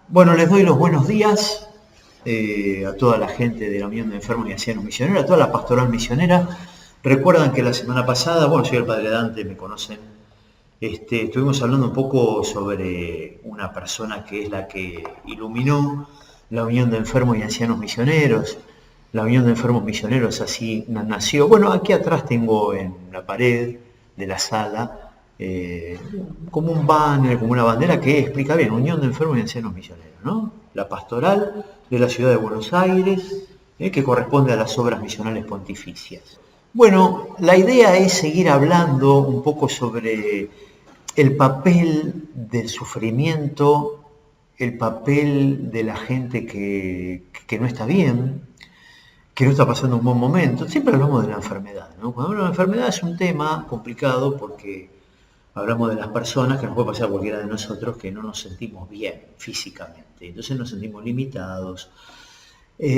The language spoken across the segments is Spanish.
Bueno, les doy los buenos días a toda la gente de la Unión de Enfermos y Ancianos Misioneros, a toda la pastoral misionera. Recuerdan que la semana pasada, bueno, soy el padre Dante, me conocen, estuvimos hablando un poco sobre una persona que es la que iluminó la Unión de Enfermos y Ancianos Misioneros. La Unión de Enfermos Misioneros así nació. Bueno, aquí atrás tengo en la pared de la sala como un banner, como una bandera que explica bien, Unión de Enfermos y Ancianos Misioneros, ¿no? La pastoral de la ciudad de Buenos Aires, que corresponde a las obras misionales pontificias. Bueno, la idea es seguir hablando un poco sobre el papel del sufrimiento, el papel de la gente que no está bien, que no está pasando un buen momento. Siempre hablamos de la enfermedad, ¿no? Cuando hablamos de la enfermedad es un tema complicado porque hablamos de las personas, que nos puede pasar a cualquiera de nosotros, que no nos sentimos bien físicamente. Entonces nos sentimos limitados.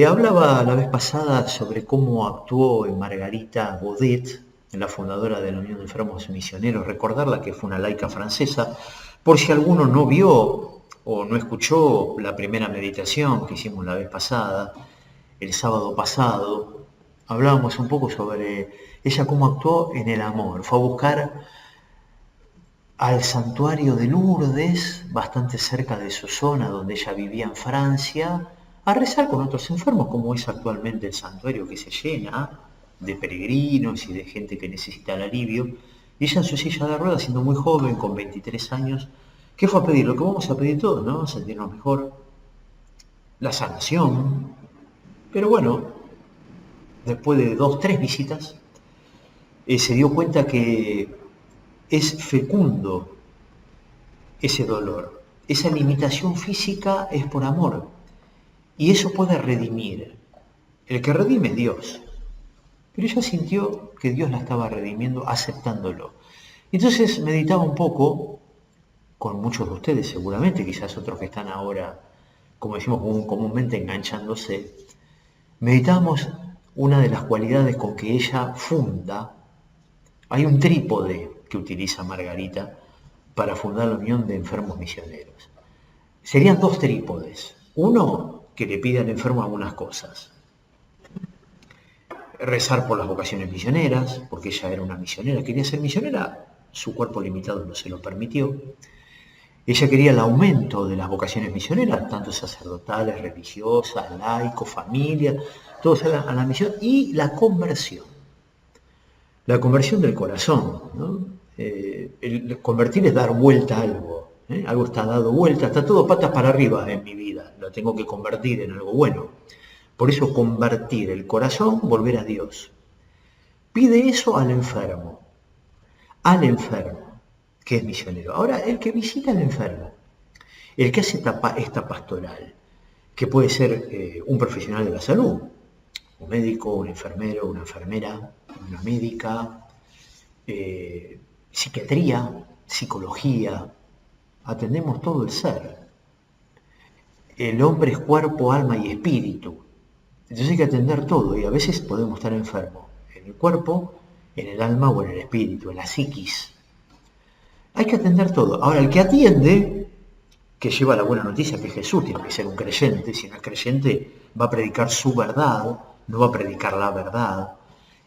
Hablaba la vez pasada sobre cómo actuó en Margarita Godet, la fundadora de la Unión de Enfermos Misioneros. Recordarla que fue una laica francesa, por si alguno no vio o no escuchó la primera meditación que hicimos la vez pasada, el sábado pasado, hablábamos un poco sobre ella cómo actuó en el amor. Fue a buscar al santuario de Lourdes, bastante cerca de su zona donde ella vivía en Francia, a rezar con otros enfermos, como es actualmente el santuario que se llena de peregrinos y de gente que necesita el alivio. Y ella en su silla de ruedas, siendo muy joven, con 23 años, ¿qué fue a pedir? Lo que vamos a pedir todos, ¿no? Sentirnos mejor, la sanación. Pero bueno, después de 2, 3 visitas, se dio cuenta que es fecundo ese dolor. Esa limitación física es por amor. Y eso puede redimir. El que redime es Dios. Pero ella sintió que Dios la estaba redimiendo aceptándolo. Entonces meditaba un poco, con muchos de ustedes seguramente, quizás otros que están ahora, como decimos comúnmente, enganchándose. Meditamos una de las cualidades con que ella funda. Hay un trípode que utiliza Margarita para fundar la Unión de Enfermos Misioneros. Serían 2 trípodes. Uno, que le pide al enfermo algunas cosas. Rezar por las vocaciones misioneras, porque ella era una misionera, quería ser misionera, su cuerpo limitado no se lo permitió. Ella quería el aumento de las vocaciones misioneras, tanto sacerdotales, religiosas, laicos, familia, todos a la misión, y la conversión del corazón, ¿no? El convertir es dar vuelta a algo, ¿eh? Algo está dado vuelta, está todo patas para arriba en mi vida, lo tengo que convertir en algo bueno. Por eso convertir el corazón, volver a Dios. Pide eso al enfermo, que es misionero. Ahora, el que visita al enfermo, el que hace esta pastoral, que puede ser un profesional de la salud, un médico, un enfermero, una enfermera, una médica, psiquiatría, psicología, atendemos todo el ser. El hombre es cuerpo, alma y espíritu. Entonces hay que atender todo y a veces podemos estar enfermos en el cuerpo, en el alma o en el espíritu, en la psiquis. Hay que atender todo. Ahora, el que atiende, que lleva la buena noticia que Jesús tiene que ser un creyente, si no es creyente va a predicar su verdad, no va a predicar la verdad,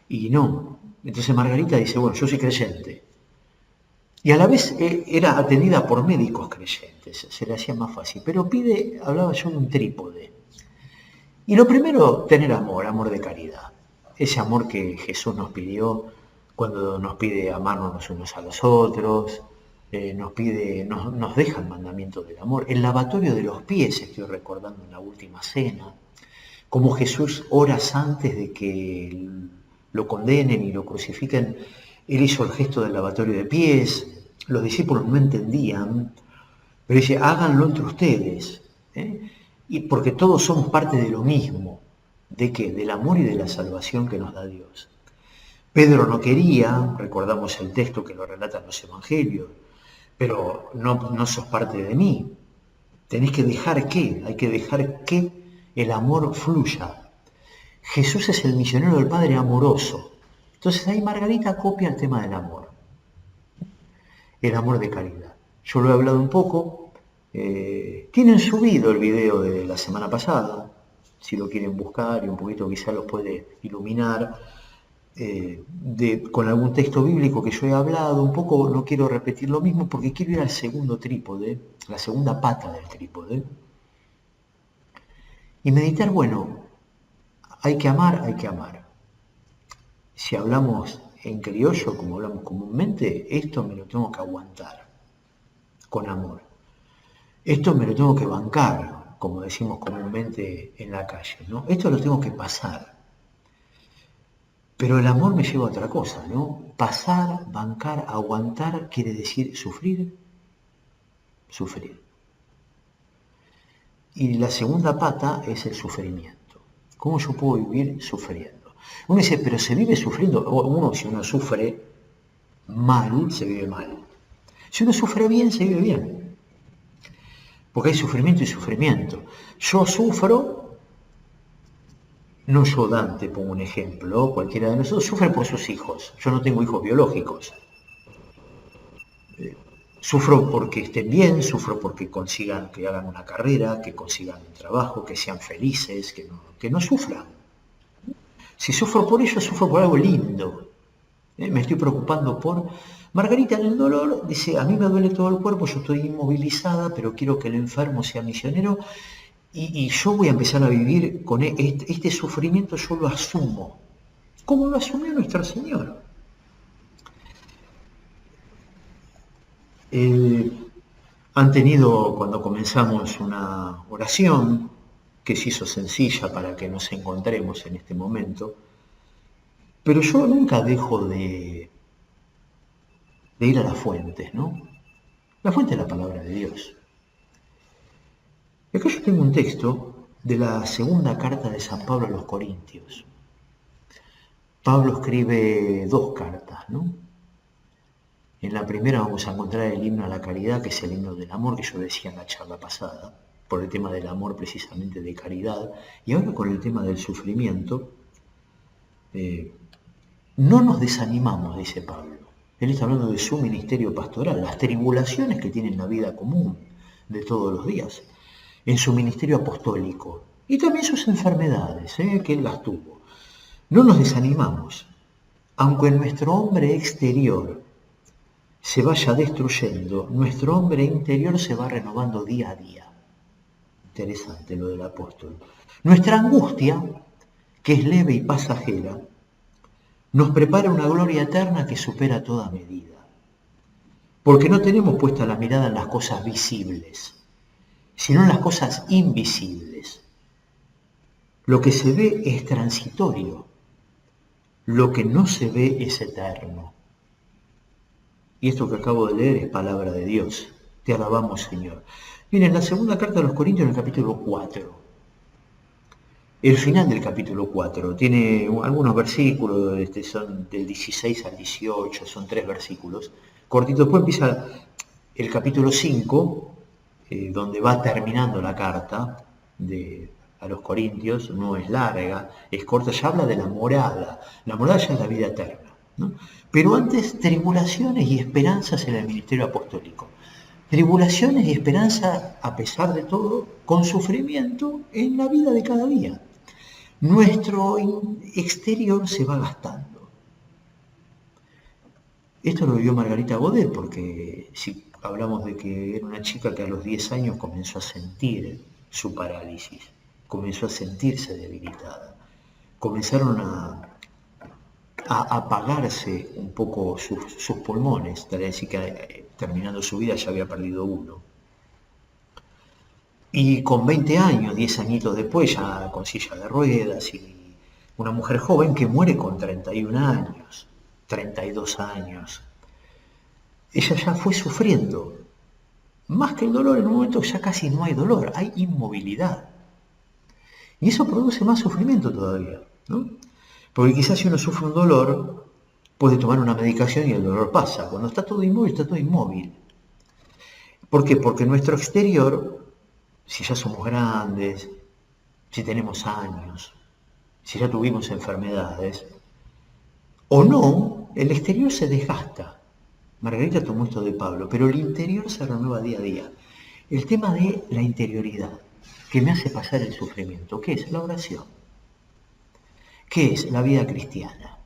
y no. Entonces Margarita dice, bueno, yo soy creyente. Y a la vez era atendida por médicos creyentes, se le hacía más fácil. Pero hablaba yo de un trípode. Y lo primero, tener amor, amor de caridad. Ese amor que Jesús nos pidió cuando nos pide amarnos los unos a los otros, nos deja el mandamiento del amor. El lavatorio de los pies, estoy recordando en la última cena, como Jesús horas antes de que lo condenen y lo crucifiquen, él hizo el gesto del lavatorio de pies. Los discípulos no entendían, pero dice, háganlo entre ustedes, ¿eh? Y porque todos somos parte de lo mismo. ¿De qué? Del amor y de la salvación que nos da Dios. Pedro no quería, recordamos el texto que lo relatan los evangelios, pero no sos parte de mí. Tenés que dejar que, hay que dejar que el amor fluya. Jesús es el misionero del Padre amoroso. Entonces ahí Margarita copia el tema del amor, el amor de caridad. Yo lo he hablado un poco, Tienen subido el video de la semana pasada, si lo quieren buscar y un poquito quizá los puede iluminar, con algún texto bíblico que yo he hablado, un poco no quiero repetir lo mismo porque quiero ir al segundo trípode, la segunda pata del trípode, y meditar, bueno, hay que amar, hay que amar. Si hablamos en criollo, como hablamos comúnmente, esto me lo tengo que aguantar con amor. Esto me lo tengo que bancar, como decimos comúnmente en la calle, ¿no? Esto lo tengo que pasar. Pero el amor me lleva a otra cosa, ¿no? Pasar, bancar, aguantar, quiere decir sufrir, sufrir. Y la segunda pata es el sufrimiento. ¿Cómo yo puedo vivir sufriendo? Uno dice, pero se vive sufriendo. Si uno sufre mal, se vive mal. Si uno sufre bien, se vive bien. Porque hay sufrimiento y sufrimiento. Yo sufro, no yo Dante, pongo un ejemplo, cualquiera de nosotros sufre por sus hijos. Yo no tengo hijos biológicos. Sufro porque estén bien, sufro porque consigan que hagan una carrera, que consigan un trabajo, que sean felices, que no sufran. Si sufro por ello, sufro por algo lindo. Me estoy preocupando por... Margarita en el dolor dice, a mí me duele todo el cuerpo, yo estoy inmovilizada, pero quiero que el enfermo sea misionero y yo voy a empezar a vivir con este sufrimiento, yo lo asumo. Como lo asumió nuestro Señor. Han tenido, cuando comenzamos, una oración que se hizo sencilla para que nos encontremos en este momento, pero yo nunca dejo de ir a las fuentes, ¿no? La fuente es la palabra de Dios. Y acá yo tengo un texto de la segunda carta de San Pablo a los Corintios. Pablo escribe 2 cartas, ¿no? En la primera vamos a encontrar el himno a la caridad, que es el himno del amor que yo decía en la charla pasada, por el tema del amor precisamente de caridad, y ahora con el tema del sufrimiento. No nos desanimamos, dice Pablo. Él está hablando de su ministerio pastoral, las tribulaciones que tiene en la vida común de todos los días, en su ministerio apostólico, y también sus enfermedades, que él las tuvo. No nos desanimamos, aunque nuestro hombre exterior se vaya destruyendo, nuestro hombre interior se va renovando día a día. Interesante lo del apóstol. Nuestra angustia, que es leve y pasajera, nos prepara una gloria eterna que supera toda medida. Porque no tenemos puesta la mirada en las cosas visibles, sino en las cosas invisibles. Lo que se ve es transitorio, lo que no se ve es eterno. Y esto que acabo de leer es palabra de Dios. Te alabamos, Señor. Miren, la segunda carta a los Corintios en el capítulo 4. El final del capítulo 4 tiene algunos versículos, son del 16 al 18, son 3 versículos cortitos. Después empieza el capítulo 5, donde va terminando la carta a los Corintios. No es larga, es corta, ya habla de la morada. La morada ya es la vida eterna, ¿no? Pero antes, tribulaciones y esperanzas en el ministerio apostólico. Tribulaciones y esperanza, a pesar de todo, con sufrimiento en la vida de cada día. Nuestro exterior se va gastando. Esto lo vivió Margarita Godet, porque si hablamos de que era una chica que a los 10 años comenzó a sentir su parálisis, comenzó a sentirse debilitada, comenzaron a apagarse un poco sus pulmones, tal vez decir que terminando su vida ya había perdido uno. Y con 20 años, 10 añitos después, ya con silla de ruedas, y una mujer joven que muere con 31 años, 32 años. Ella ya fue sufriendo. Más que el dolor, en un momento ya casi no hay dolor, hay inmovilidad. Y eso produce más sufrimiento todavía, ¿no? Porque quizás si uno sufre un dolor, puede tomar una medicación y el dolor pasa. Cuando está todo inmóvil, está todo inmóvil. ¿Por qué? Porque nuestro exterior, si ya somos grandes, si tenemos años, si ya tuvimos enfermedades, o no, el exterior se desgasta. Margarita tomó esto de Pablo, pero el interior se renueva día a día. el tema de la interioridad, que me hace pasar el sufrimiento, ¿qué es? La oración. ¿Qué es la vida cristiana?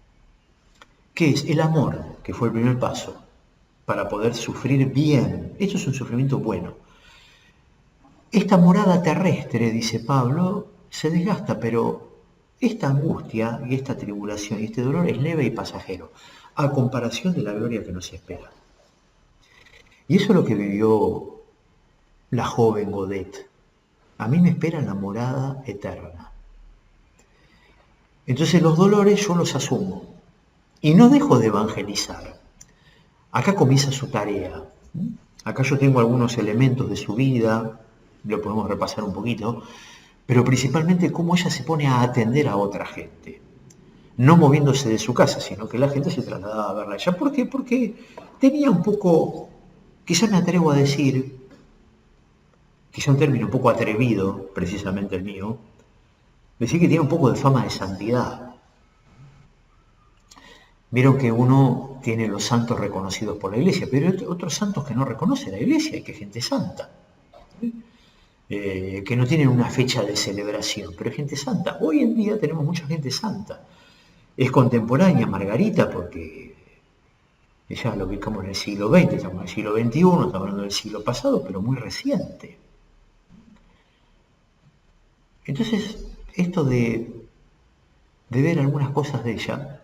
¿Qué es el amor, que fue el primer paso para poder sufrir bien? Esto es un sufrimiento bueno. Esta morada terrestre, dice Pablo, se desgasta, pero esta angustia y esta tribulación y este dolor es leve y pasajero, a comparación de la gloria que nos espera. Y eso es lo que vivió la joven Godet. A mí me espera la morada eterna. Entonces los dolores yo los asumo y no dejo de evangelizar. Acá comienza su tarea. Acá yo tengo algunos elementos de su vida, lo podemos repasar un poquito, pero principalmente cómo ella se pone a atender a otra gente. No moviéndose de su casa, sino que la gente se trasladaba a verla a ella. ¿Por qué? Porque tenía un poco, quizá me atrevo a decir, quizá un término un poco atrevido, precisamente el mío, decir que tiene un poco de fama de santidad. Vieron que uno tiene los santos reconocidos por la iglesia, pero hay otros santos que no reconoce la iglesia y que es gente santa. Que no tienen una fecha de celebración, pero es gente santa. Hoy en día tenemos mucha gente santa. Es contemporánea Margarita porque ella lo ubicamos en el siglo XX, estamos en el siglo XXI, estamos hablando del siglo pasado, pero muy reciente. Entonces, esto de ver algunas cosas de ella,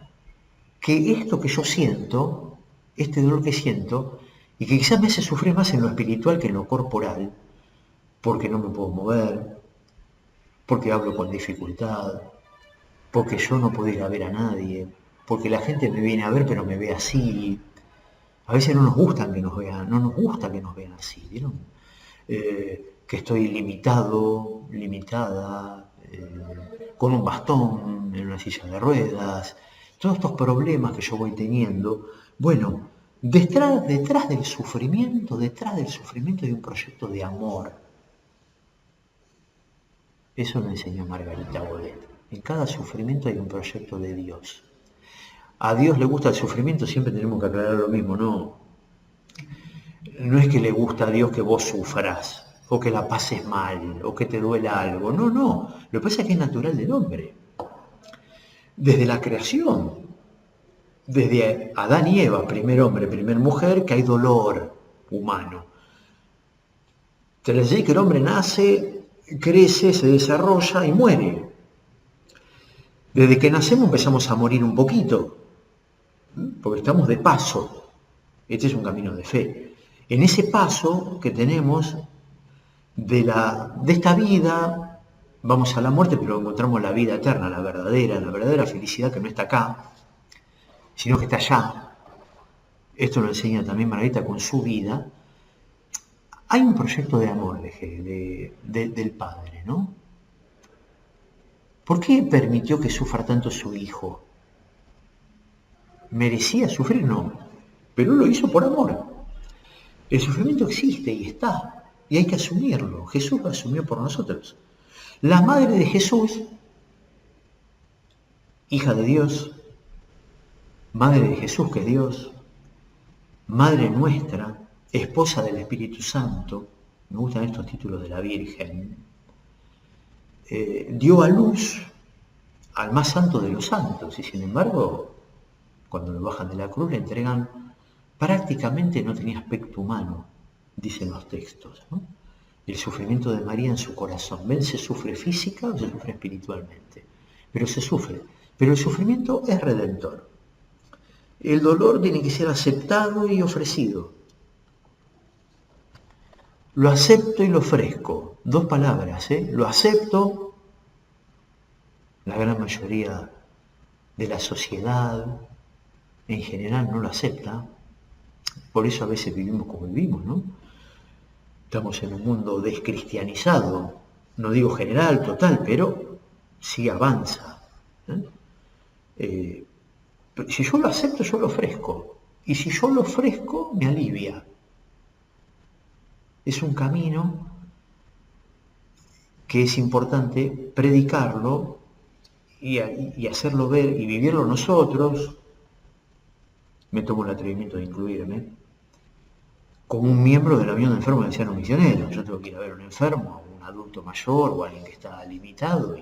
que esto que yo siento, este dolor que siento, y que quizás me hace sufrir más en lo espiritual que en lo corporal, porque no me puedo mover, porque hablo con dificultad, porque yo no puedo ir a ver a nadie, porque la gente me viene a ver pero me ve así. A veces no nos gusta que nos vean, no nos gusta que nos vean así, ¿vieron? Que estoy limitado, limitada, con un bastón, en una silla de ruedas, todos estos problemas que yo voy teniendo. Bueno, detrás del sufrimiento hay un proyecto de amor. Eso me enseñó Margarita Godet. En cada sufrimiento hay un proyecto de Dios. A Dios le gusta el sufrimiento, siempre tenemos que aclarar lo mismo, no. No es que le gusta a Dios que vos sufras, o que la pases mal, o que te duela algo. No, no. Lo que pasa es que es natural del hombre. Desde la creación, desde Adán y Eva, primer hombre, primer mujer, que hay dolor humano. Tras allí que el hombre nace, crece, se desarrolla y muere. Desde que nacemos empezamos a morir un poquito, porque estamos de paso. Este es un camino de fe. En ese paso que tenemos de esta vida, vamos a la muerte, pero encontramos la vida eterna, la verdadera felicidad que no está acá, sino que está allá. Esto lo enseña también Margarita con su vida. Hay un proyecto de amor del Padre, ¿no? ¿Por qué permitió que sufra tanto su hijo? ¿Merecía sufrir? No, pero lo hizo por amor. El sufrimiento existe y está, y hay que asumirlo. Jesús lo asumió por nosotros. La madre de Jesús, hija de Dios, madre de Jesús que es Dios, madre nuestra, esposa del Espíritu Santo, me gustan estos títulos de la Virgen, dio a luz al más santo de los santos, y sin embargo, cuando lo bajan de la cruz le entregan, prácticamente no tenía aspecto humano, dicen los textos, ¿no? El sufrimiento de María en su corazón. ¿Ven? Se sufre física o se sufre espiritualmente, pero se sufre. Pero el sufrimiento es redentor. El dolor tiene que ser aceptado y ofrecido. Lo acepto y lo ofrezco. Dos palabras, ¿eh? Lo acepto. La gran mayoría de la sociedad en general no lo acepta. Por eso a veces vivimos como vivimos, ¿no? Estamos en un mundo descristianizado, no digo general, total, pero sí avanza. Si yo lo acepto, yo lo ofrezco. Y si yo lo ofrezco, me alivia. Es un camino que es importante predicarlo y hacerlo ver y vivirlo nosotros. Me tomo el atrevimiento de incluirme. como un miembro de la Unión de Enfermos y Ancianos Misioneros. Yo tengo que ir a ver a un enfermo, a un adulto mayor o a alguien que está limitado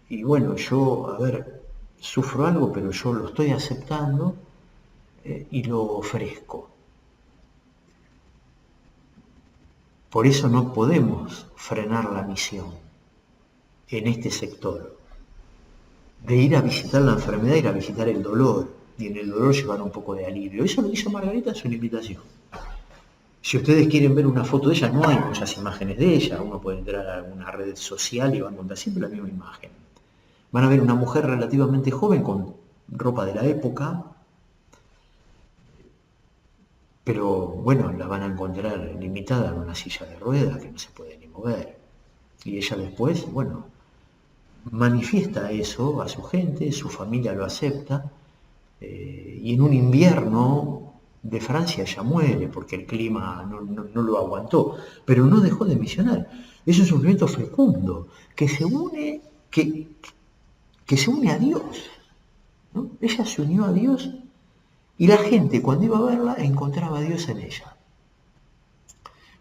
y bueno, yo, a ver, sufro algo, pero yo lo estoy aceptando y lo ofrezco. Por eso no podemos frenar la misión en este sector, de ir a visitar la enfermedad, ir a visitar el dolor, y en el dolor llevar un poco de alivio. Eso lo hizo Margarita en su invitación. Si ustedes quieren ver una foto de ella, no hay muchas imágenes de ella. Uno puede entrar a alguna red social y va a encontrar siempre la misma imagen. Van a ver una mujer relativamente joven con ropa de la época, pero bueno, la van a encontrar limitada en una silla de ruedas que no se puede ni mover. Y ella después, bueno, manifiesta eso a su gente, su familia lo acepta, y en un invierno de Francia ella muere porque el clima no lo aguantó, pero no dejó de misionar. Es un sufrimiento fecundo que se une, que se une a Dios, ¿no? Ella se unió a Dios y la gente cuando iba a verla encontraba a Dios en ella,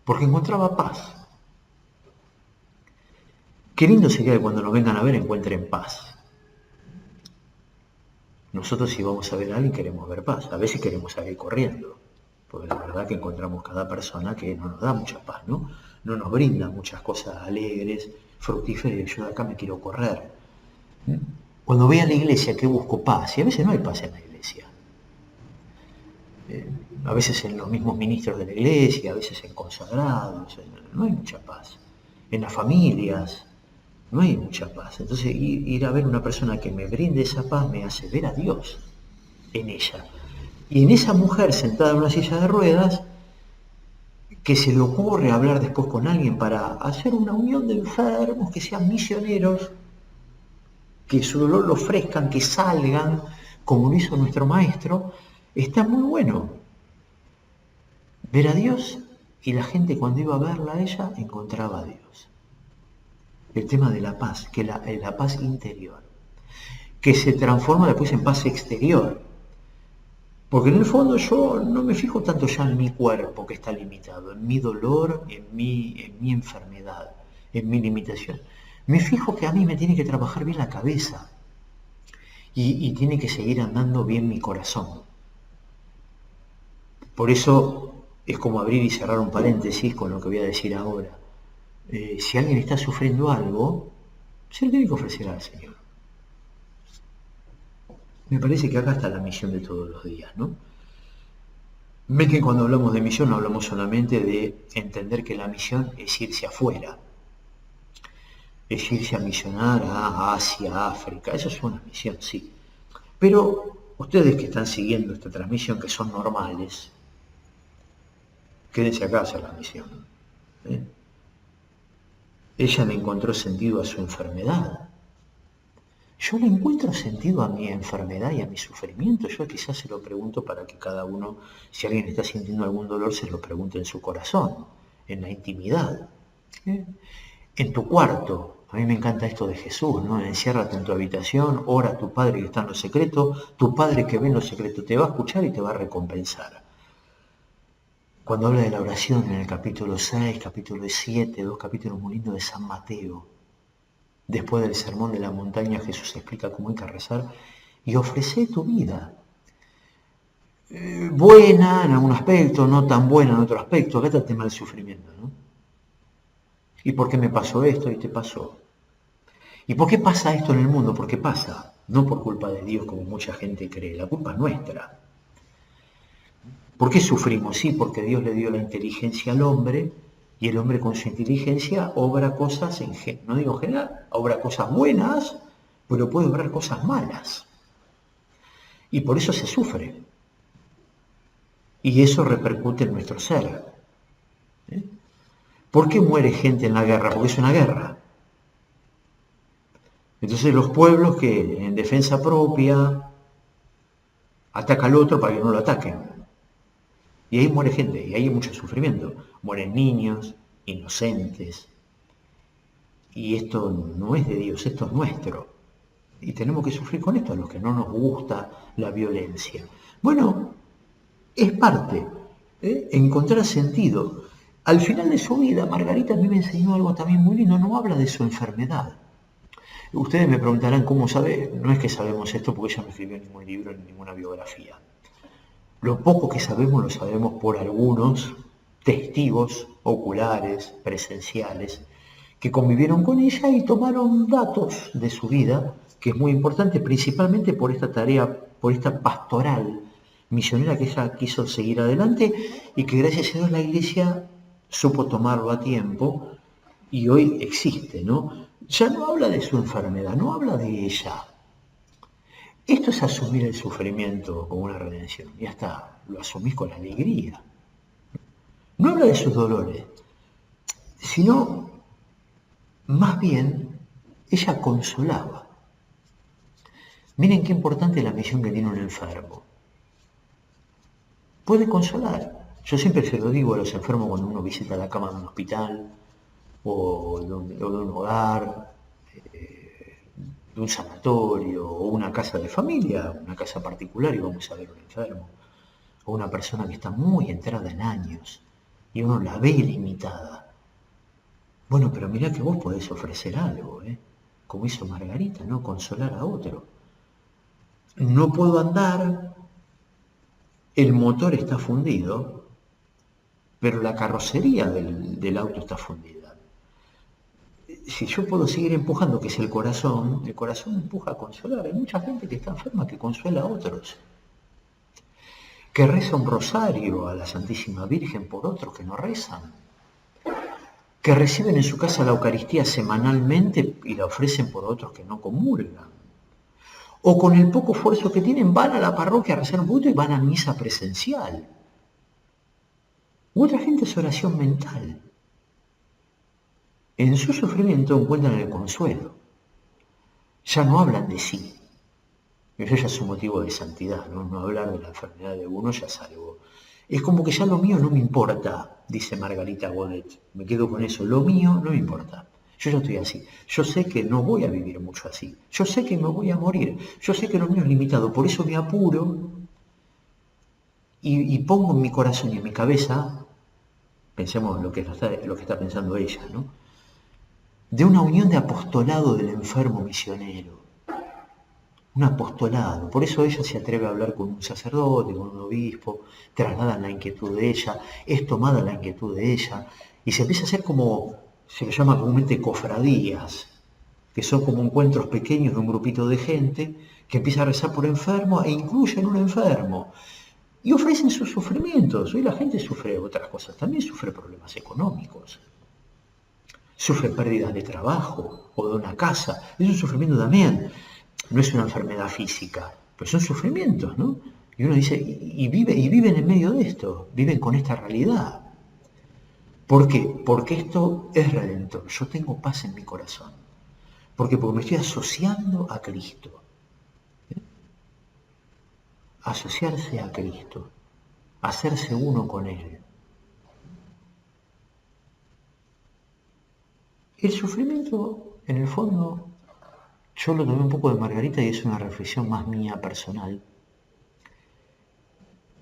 porque encontraba paz. Qué lindo sería que cuando nos vengan a ver encuentren paz. Nosotros si vamos a ver a alguien queremos ver paz, a veces queremos salir corriendo, porque la verdad que encontramos cada persona que no nos da mucha paz, ¿no? No nos brinda muchas cosas alegres, fructíferas, yo de acá me quiero correr. Cuando voy a la iglesia, ¿qué busco? Paz, y a veces no hay paz en la iglesia. A veces en los mismos ministros de la iglesia, a veces en consagrados, no hay mucha paz. En las familias, no hay mucha paz. Entonces ir a ver una persona que me brinde esa paz me hace ver a Dios en ella. Y en esa mujer sentada en una silla de ruedas, que se le ocurre hablar después con alguien para hacer una unión de enfermos, que sean misioneros, que su dolor lo ofrezcan, que salgan, como lo hizo nuestro maestro, está muy bueno. Ver a Dios y la gente cuando iba a verla a ella encontraba a Dios. El tema de la paz, que la paz interior, que se transforma después en paz exterior. Porque en el fondo yo no me fijo tanto ya en mi cuerpo que está limitado, en mi dolor, en mi enfermedad, en mi limitación. Me fijo que a mí me tiene que trabajar bien la cabeza y tiene que seguir andando bien mi corazón. Por eso es como abrir y cerrar un paréntesis con lo que voy a decir ahora. Si alguien está sufriendo algo, se lo tiene que ofrecer al Señor. Me parece que acá está la misión de todos los días, ¿no? Ven que cuando hablamos de misión no hablamos solamente de entender que la misión es irse afuera, es irse a misionar a Asia, África, eso es una misión, sí. Pero ustedes que están siguiendo esta transmisión, que son normales, quédense acá a hacer la misión. Ella le encontró sentido a su enfermedad. Yo le encuentro sentido a mi enfermedad y a mi sufrimiento. Yo quizás se lo pregunto para que cada uno, si alguien está sintiendo algún dolor, se lo pregunte en su corazón, en la intimidad. En tu cuarto, a mí me encanta esto de Jesús, ¿no? Enciérrate en tu habitación, ora a tu Padre que está en lo secreto, tu Padre que ve en lo secreto te va a escuchar y te va a recompensar. Cuando habla de la oración en el capítulo 6, capítulo 7, dos capítulos muy lindos de San Mateo, después del sermón de la montaña, Jesús explica cómo hay que rezar y ofrece tu vida. Buena en algún aspecto, no tan buena en otro aspecto. Acá está el tema del sufrimiento, ¿no? ¿Y por qué me pasó esto y te pasó? ¿Y por qué pasa esto en el mundo? Porque pasa, no por culpa de Dios como mucha gente cree, la culpa es nuestra. ¿Por qué sufrimos? Sí, porque Dios le dio la inteligencia al hombre y el hombre con su inteligencia obra cosas, no digo en general, obra cosas buenas, pero puede obrar cosas malas. Y por eso se sufre. Y eso repercute en nuestro ser. ¿Por qué muere gente en la guerra? Porque es una guerra. Entonces los pueblos que en defensa propia atacan al otro para que no lo ataquen. Y ahí muere gente, y ahí hay mucho sufrimiento. Mueren niños, inocentes. Y esto no es de Dios, esto es nuestro. Y tenemos que sufrir con esto, a los que no nos gusta la violencia. Bueno, es parte. encontrar sentido. Al final de su vida, Margarita a mí me enseñó algo también muy lindo, no habla de su enfermedad. Ustedes me preguntarán cómo sabe, no es que sabemos esto porque ella no escribió ningún libro ni ninguna biografía. Lo poco que sabemos lo sabemos por algunos testigos oculares, presenciales, que convivieron con ella y tomaron datos de su vida, que es muy importante principalmente por esta tarea, por esta pastoral misionera que ella quiso seguir adelante y que gracias a Dios la Iglesia supo tomarlo a tiempo y hoy existe, ¿no? Ya no habla de su enfermedad, no habla de ella. Esto es asumir el sufrimiento como una redención. Y hasta lo asumís con alegría. No habla de sus dolores, sino más bien ella consolaba. Miren qué importante es la misión que tiene un enfermo. Puede consolar. Yo siempre se lo digo a los enfermos cuando uno visita la cama de un hospital o de un hogar, de un sanatorio o una casa de familia, una casa particular y vamos a ver un enfermo o una persona que está muy entrada en años y uno la ve limitada. Bueno, pero mirá que vos podés ofrecer algo, como hizo Margarita, ¿no? Consolar a otro. No puedo andar, el motor está fundido, pero la carrocería del auto está fundida. Si yo puedo seguir empujando, que es el corazón empuja a consolar. Hay mucha gente que está enferma que consuela a otros, que reza un rosario a la Santísima Virgen por otros que no rezan, que reciben en su casa la Eucaristía semanalmente y la ofrecen por otros que no comulgan. O con el poco esfuerzo que tienen van a la parroquia a rezar un poquito y van a misa presencial. U otra gente es oración mental. En su sufrimiento encuentran el consuelo. Ya no hablan de sí. Eso ya es un motivo de santidad, ¿no? No hablar de la enfermedad de uno ya es algo. Es como que ya lo mío no me importa, dice Margarita Godet. Me quedo con eso. Lo mío no me importa. Yo ya estoy así. Yo sé que no voy a vivir mucho así. Yo sé que me voy a morir. Yo sé que lo mío es limitado. Por eso me apuro y pongo en mi corazón y en mi cabeza, pensemos lo que está pensando ella, ¿no? De una unión de apostolado del enfermo misionero. Un apostolado. Por eso ella se atreve a hablar con un sacerdote, con un obispo, trasladan la inquietud de ella, es tomada la inquietud de ella, y se empieza a hacer como, se le llama comúnmente cofradías, que son como encuentros pequeños de un grupito de gente que empieza a rezar por enfermos e incluyen un enfermo. Y ofrecen sus sufrimientos. Hoy la gente sufre otras cosas, también sufre problemas económicos, sufre pérdidas de trabajo o de una casa. Es un sufrimiento también. No es una enfermedad física, pero son sufrimientos, ¿no? Y uno dice, y viven en medio de esto, viven con esta realidad. ¿Por qué? Porque esto es redentor. Yo tengo paz en mi corazón. Porque me estoy asociando a Cristo. Asociarse a Cristo. Hacerse uno con Él. El sufrimiento, en el fondo, yo lo tomé un poco de Margarita y es una reflexión más mía personal,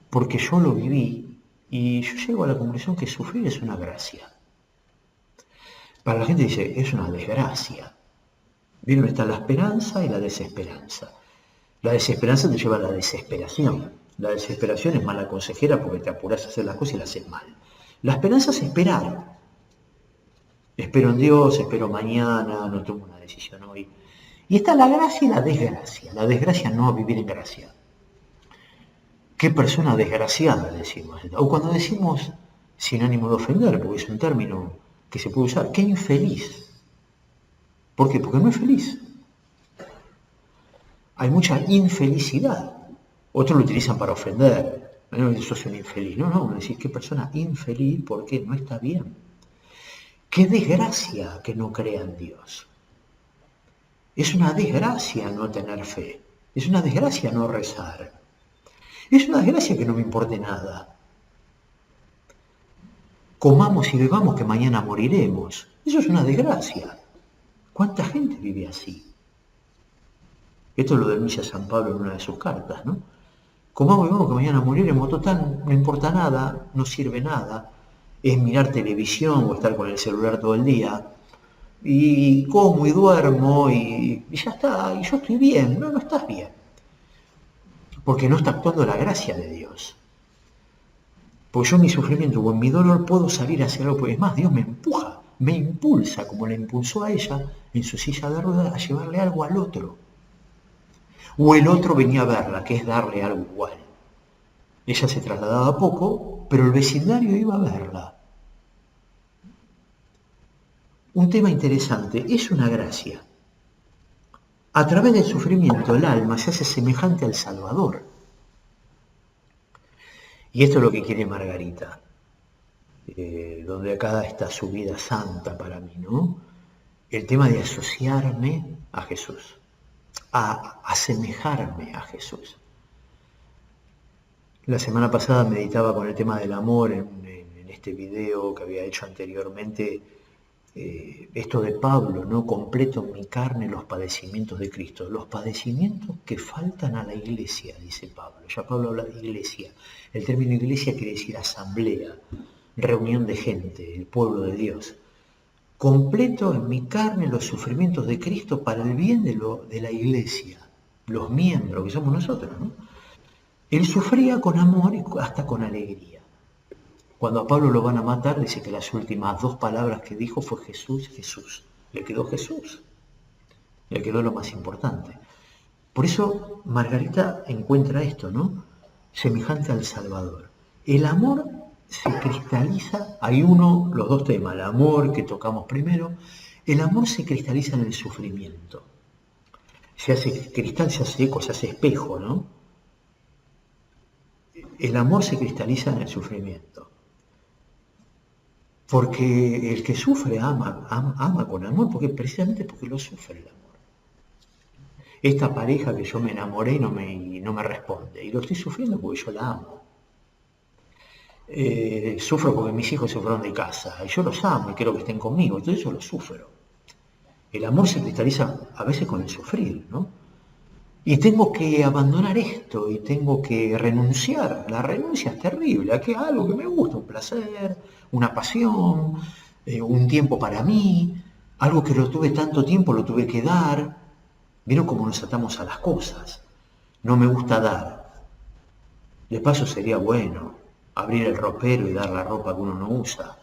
porque yo lo viví y yo llego a la conclusión que sufrir es una gracia. Para la gente dice, es una desgracia. Bien, está la esperanza y la desesperanza. La desesperanza te lleva a la desesperación. La desesperación es mala consejera porque te apuras a hacer las cosas y las haces mal. La esperanza es esperar. Espero en Dios, espero mañana, no tomo una decisión hoy. Y está la gracia y la desgracia. La desgracia no vivir en gracia. Qué persona desgraciada, decimos. O cuando decimos, sin ánimo de ofender, porque es un término que se puede usar, qué infeliz. ¿Por qué? Porque no es feliz. Hay mucha infelicidad. Otros lo utilizan para ofender. No, eso es un infeliz. No, decís, qué persona infeliz porque no está bien. Qué desgracia que no crea en Dios. Es una desgracia no tener fe. Es una desgracia no rezar. Es una desgracia que no me importe nada. Comamos y bebamos que mañana moriremos. Eso es una desgracia. ¿Cuánta gente vive así? Esto lo denuncia San Pablo en una de sus cartas, ¿no? comamos y vamos que mañana moriremos, total, no importa nada, no sirve nada, es mirar televisión o estar con el celular todo el día, y como y duermo y ya está, y yo estoy bien. No, no estás bien, porque no está actuando la gracia de Dios. Porque yo en mi sufrimiento o en mi dolor puedo salir a hacer algo, porque es más, Dios me empuja, me impulsa, como le impulsó a ella en su silla de ruedas, a llevarle algo al otro. O el otro venía a verla, que es darle algo igual. Ella se trasladaba poco, pero el vecindario iba a verla. Un tema interesante, es una gracia. A través del sufrimiento el alma se hace semejante al Salvador. Y esto es lo que quiere Margarita, donde acá está su vida santa para mí, ¿no? El tema de asociarme a Jesús, a asemejarme a Jesús. La semana pasada meditaba con el tema del amor en este video que había hecho anteriormente, esto de Pablo, ¿no? Completo en mi carne los padecimientos de Cristo, los padecimientos que faltan a la iglesia, dice Pablo. Ya Pablo habla de iglesia. El término iglesia quiere decir asamblea, reunión de gente, el pueblo de Dios. Completo en mi carne los sufrimientos de Cristo para el bien de la iglesia, los miembros que somos nosotros, ¿no? Él sufría con amor y hasta con alegría. Cuando a Pablo lo van a matar, dice que las últimas 2 palabras que dijo fue Jesús, Jesús. Le quedó Jesús. Le quedó lo más importante. Por eso Margarita encuentra esto, ¿no? Semejante al Salvador. El amor se cristaliza, hay los 2 temas, el amor que tocamos primero, el amor se cristaliza en el sufrimiento. Se hace cristal, se hace eco, se hace espejo, ¿no? El amor se cristaliza en el sufrimiento. Porque el que sufre ama con amor, precisamente porque lo sufre el amor. Esta pareja que yo me enamoré y no me responde, y lo estoy sufriendo porque yo la amo. Sufro porque mis hijos se fueron de casa, y yo los amo y quiero que estén conmigo, y todo eso lo sufro. El amor se cristaliza a veces con el sufrir, ¿no? Y tengo que abandonar esto, y tengo que renunciar. La renuncia es terrible, a que algo que me gusta, un placer, una pasión, un tiempo para mí, algo que lo tuve tanto tiempo, lo tuve que dar. ¿Vieron cómo nos atamos a las cosas? No me gusta dar. De paso sería bueno abrir el ropero y dar la ropa que uno no usa.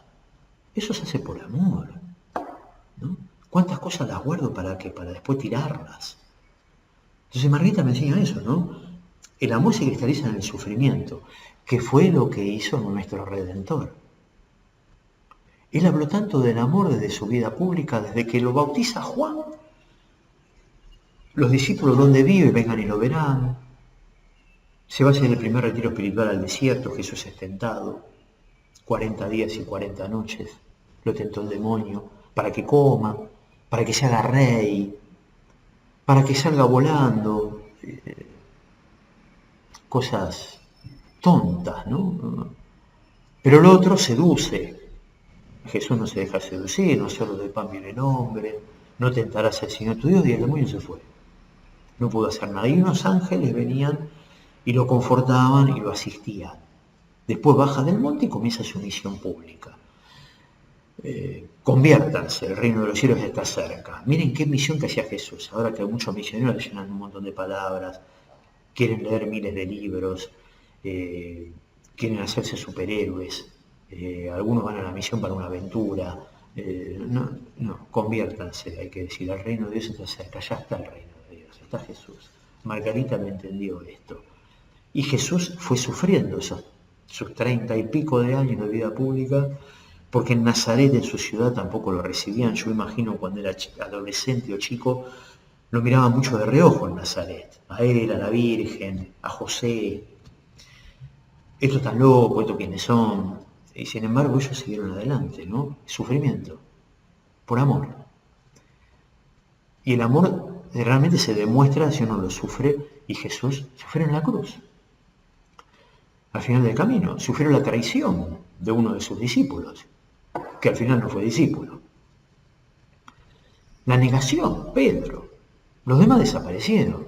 Eso se hace por amor, ¿no? ¿Cuántas cosas las guardo para qué? Para después tirarlas. Entonces Margarita me enseña eso, ¿no? El amor se cristaliza en el sufrimiento, que fue lo que hizo nuestro Redentor. Él habló tanto del amor desde su vida pública, desde que lo bautiza Juan. Los discípulos donde vive, vengan y lo verán. Se va a hacer el primer retiro espiritual al desierto, Jesús es tentado, 40 días y 40 noches, lo tentó el demonio, para que coma, para que se haga rey, para que salga volando, cosas tontas, ¿no? Pero el otro seduce. Jesús no se deja seducir, no solo de pan vive el hombre, no tentarás al Señor tu Dios, y el demonio se fue. No pudo hacer nada. Y unos ángeles venían y lo confortaban y lo asistían. Después baja del monte y comienza su misión pública. Conviértanse, el reino de los cielos está cerca. Miren qué misión que hacía Jesús. Ahora que muchos misioneros llenan un montón de palabras, quieren leer miles de libros, quieren hacerse superhéroes, algunos van a la misión para una aventura. No, conviértanse, hay que decir, el reino de Dios está cerca, ya está el reino de Dios, está Jesús. Margarita me entendió esto. Y Jesús fue sufriendo sus 30 y pico de años de vida pública, porque en Nazaret, en su ciudad, tampoco lo recibían. Yo imagino cuando era adolescente o chico, lo miraba mucho de reojo en Nazaret. A él, a la Virgen, a José. Estos están locos, estos quiénes son. Y sin embargo ellos siguieron adelante, ¿no? Sufrimiento, por amor. Y el amor realmente se demuestra si uno lo sufre, y Jesús sufrió en la cruz. Al final del camino, sufrió la traición de uno de sus discípulos, que al final no fue discípulo. La negación, Pedro. Los demás desaparecieron.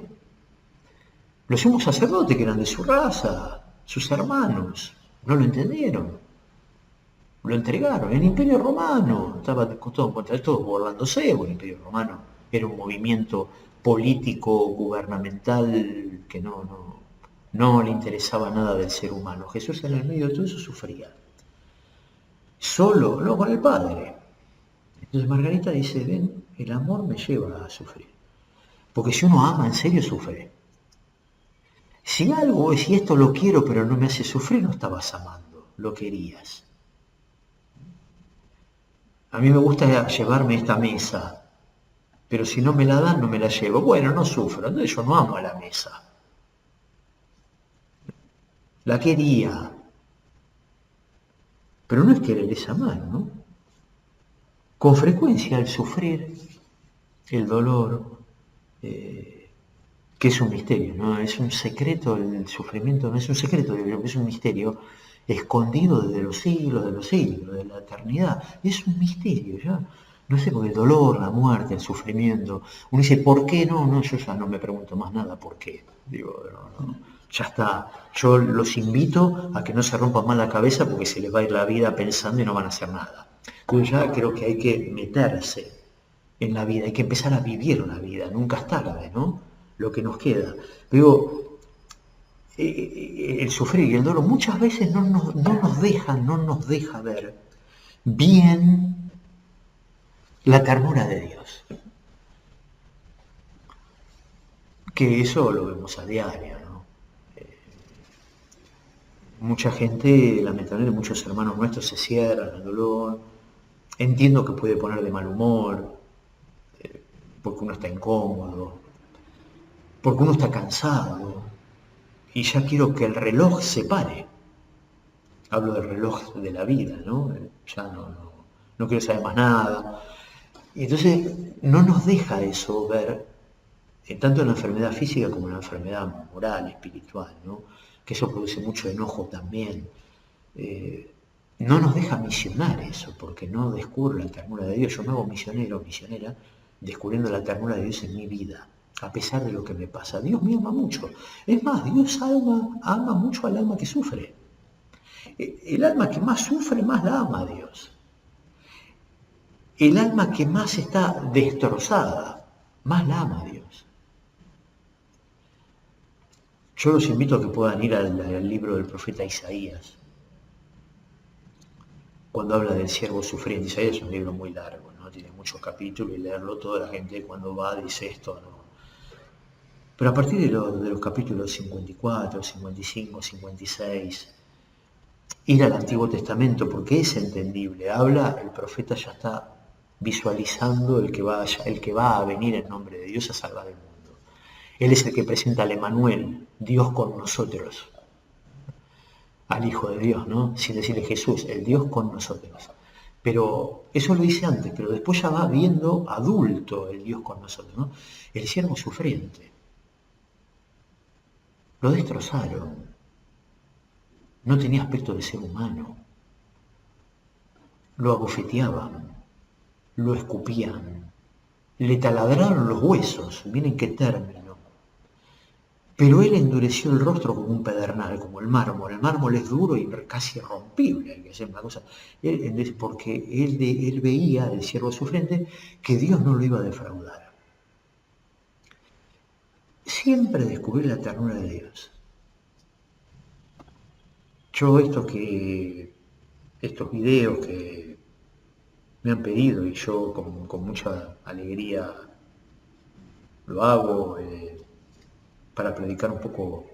Los sumos sacerdotes, que eran de su raza, sus hermanos, no lo entendieron. Lo entregaron. El Imperio Romano estaba todo contra todos burlándose, porque el Imperio Romano era un movimiento político, gubernamental, que no le interesaba nada del ser humano. Jesús en el medio de todo eso sufría. Solo, no con el Padre. Entonces Margarita dice, ven, el amor me lleva a sufrir. Porque si uno ama en serio, sufre. Si esto lo quiero pero no me hace sufrir, no estabas amando, lo querías. A mí me gusta llevarme esta mesa, pero si no me la dan, no me la llevo. Bueno, no sufro, entonces yo no amo a la mesa. La quería. Pero no es querer, es amar, ¿no? Con frecuencia el sufrir, el dolor, que es un misterio, ¿no? Es un secreto, el sufrimiento no es un secreto, es un misterio escondido desde los siglos, de la eternidad. Es un misterio, ya. No sé, porque el dolor, la muerte, el sufrimiento. Uno dice, ¿por qué no? No, yo ya no me pregunto más nada, ¿por qué? Digo, no, ya está. Yo los invito a que no se rompan más la cabeza porque se les va a ir la vida pensando y no van a hacer nada. Entonces ya creo que hay que meterse en la vida, hay que empezar a vivir la vida, nunca es tarde, ¿no? Lo que nos queda. Pero el sufrir y el dolor muchas veces no nos deja ver bien la ternura de Dios. Que eso lo vemos a diario, ¿no? Mucha gente, lamentablemente muchos hermanos nuestros se cierran al dolor. Entiendo que puede poner de mal humor, porque uno está incómodo, porque uno está cansado, y ya quiero que el reloj se pare. Hablo del reloj de la vida, ¿no? Ya no quiero saber más nada. Y entonces no nos deja eso ver, tanto en la enfermedad física como en la enfermedad moral, espiritual, ¿no? Que eso produce mucho enojo también. No nos deja misionar eso, porque no descubro la ternura de Dios. Yo me hago misionero o misionera descubriendo la ternura de Dios en mi vida, a pesar de lo que me pasa. Dios me ama mucho. Es más, Dios ama mucho al alma que sufre. El alma que más sufre, más la ama a Dios. El alma que más está destrozada, más la ama a Dios. Yo los invito a que puedan ir al libro del profeta Isaías, cuando habla del siervo sufriente. Isaías es un libro muy largo, ¿no? Tiene muchos capítulos y leerlo toda la gente cuando va dice esto, ¿no? Pero a partir de los capítulos 54, 55, 56, ir al Antiguo Testamento, porque es entendible. Habla, el profeta ya está visualizando el que va a venir en nombre de Dios a salvar el mundo. Él es el que presenta al Emanuel, Dios con nosotros, al Hijo de Dios, ¿no? Sin decirle Jesús, el Dios con nosotros. Pero eso lo dice antes, pero después ya va viendo adulto el Dios con nosotros, ¿no? El siervo sufriente. Lo destrozaron. No tenía aspecto de ser humano. Lo abofeteaban, lo escupían, le taladraron los huesos, miren qué término. Pero él endureció el rostro como un pedernal, como el mármol. El mármol es duro y casi irrompible, hay que hacer una cosa. Porque él veía, el siervo sufriente, que Dios no lo iba a defraudar. Siempre descubrir la ternura de Dios. Yo estos videos que me han pedido y yo con mucha alegría lo hago para predicar un poco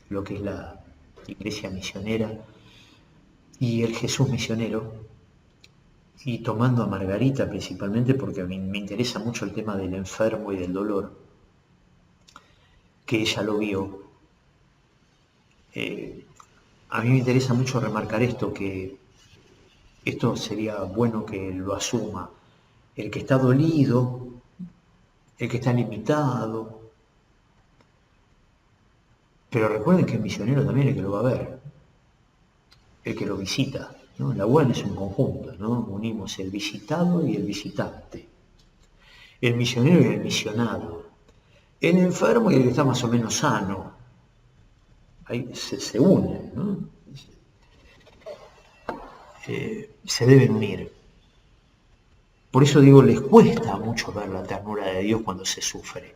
lo que es la iglesia misionera y el Jesús misionero, y tomando a Margarita principalmente porque me interesa mucho el tema del enfermo y del dolor, que ella lo vio. A mí me interesa mucho remarcar esto, que esto sería bueno que lo asuma el que está dolido, el que está limitado. Pero recuerden que el misionero también es el que lo va a ver, el que lo visita, ¿no? La UAN es un conjunto, ¿no? Unimos el visitado y el visitante, el misionero y el misionado. el enfermo y el que está más o menos sano. Ahí se unen, ¿no? Se deben unir. Por eso digo, les cuesta mucho ver la ternura de Dios cuando se sufre,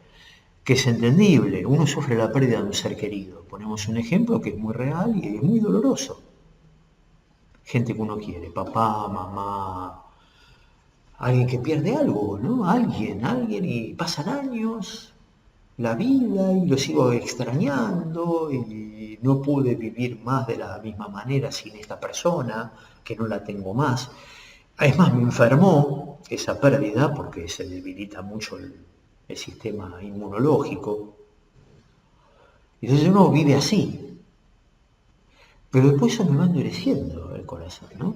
que es entendible. Uno sufre la pérdida de un ser querido. Ponemos un ejemplo que es muy real y es muy doloroso. Gente que uno quiere, papá, mamá, alguien que pierde algo, ¿no? Alguien, y pasan años, la vida, y lo sigo extrañando, y no pude vivir más de la misma manera sin esta persona, que no la tengo más. Es más, me enfermó esa pérdida porque se debilita mucho el sistema inmunológico. Y entonces uno vive así. Pero después eso me va endureciendo el corazón, ¿no?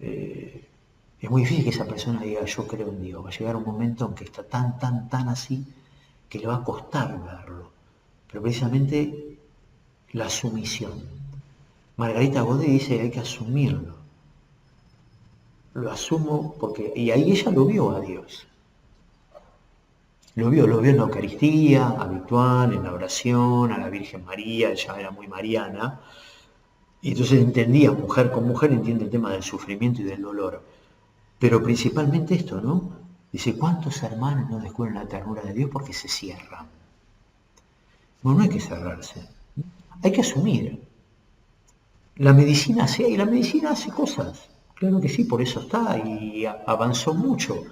Es muy difícil que esa persona diga yo creo en Dios. Va a llegar un momento en que está tan así que le va a costar verlo. Pero precisamente la sumisión. Margarita Godet dice que hay que asumirlo. Lo asumo porque... Y ahí ella lo vio a Dios. Lo vio en la Eucaristía habitual, en la oración, a la Virgen María, ella era muy mariana, y entonces entendía, mujer con mujer, entiende el tema del sufrimiento y del dolor. Pero principalmente esto, ¿no? Dice, ¿cuántos hermanos no descubren la ternura de Dios porque se cierran? Bueno, no hay que cerrarse, hay que asumir. La medicina hace, y la medicina hace cosas, claro que sí, por eso está, y avanzó mucho.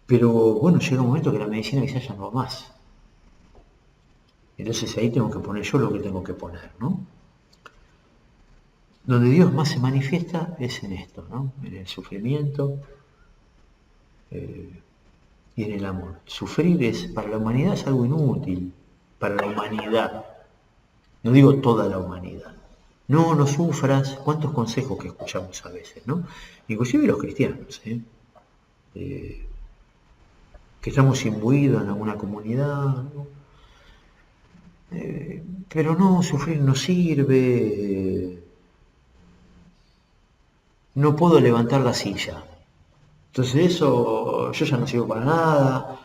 Pero bueno, llega un momento que la medicina quizás ya no va más. Entonces ahí tengo que poner yo lo que tengo que poner, ¿no? Donde Dios más se manifiesta es en esto, ¿no? En el sufrimiento y en el amor. Sufrir para la humanidad es algo inútil, para la humanidad. No digo toda la humanidad. No, no sufras. ¿Cuántos consejos que escuchamos a veces, ¿no? Inclusive los cristianos, que estamos imbuidos en alguna comunidad, ¿no? Pero no, sufrir no sirve. No puedo levantar la silla. Entonces eso, yo ya no sirvo para nada,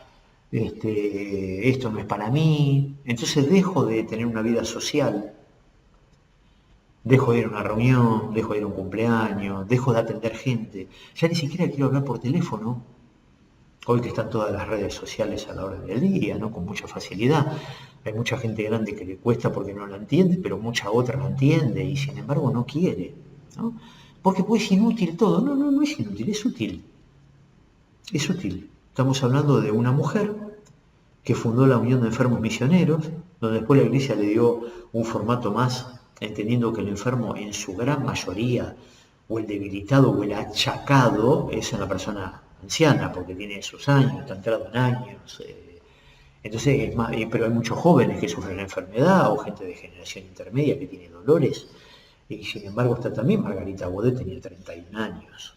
esto no es para mí. Entonces dejo de tener una vida social, dejo de ir a una reunión, dejo de ir a un cumpleaños, dejo de atender gente. Ya ni siquiera quiero hablar por teléfono, hoy que están todas las redes sociales a la hora del día, ¿no? Con mucha facilidad. Hay mucha gente grande que le cuesta porque no la entiende, pero mucha otra la entiende y sin embargo no quiere, ¿no? Porque pues es inútil todo. No, no, no es inútil, es útil. Es útil. Estamos hablando de una mujer que fundó la Unión de Enfermos Misioneros, donde después la Iglesia le dio un formato más, entendiendo que el enfermo en su gran mayoría, o el debilitado o el achacado, es una persona anciana, porque tiene sus años, está entrado en años. Entonces, es más, pero hay muchos jóvenes que sufren la enfermedad, o gente de generación intermedia que tiene dolores, y sin embargo está también Margarita Godet, tenía 31 años.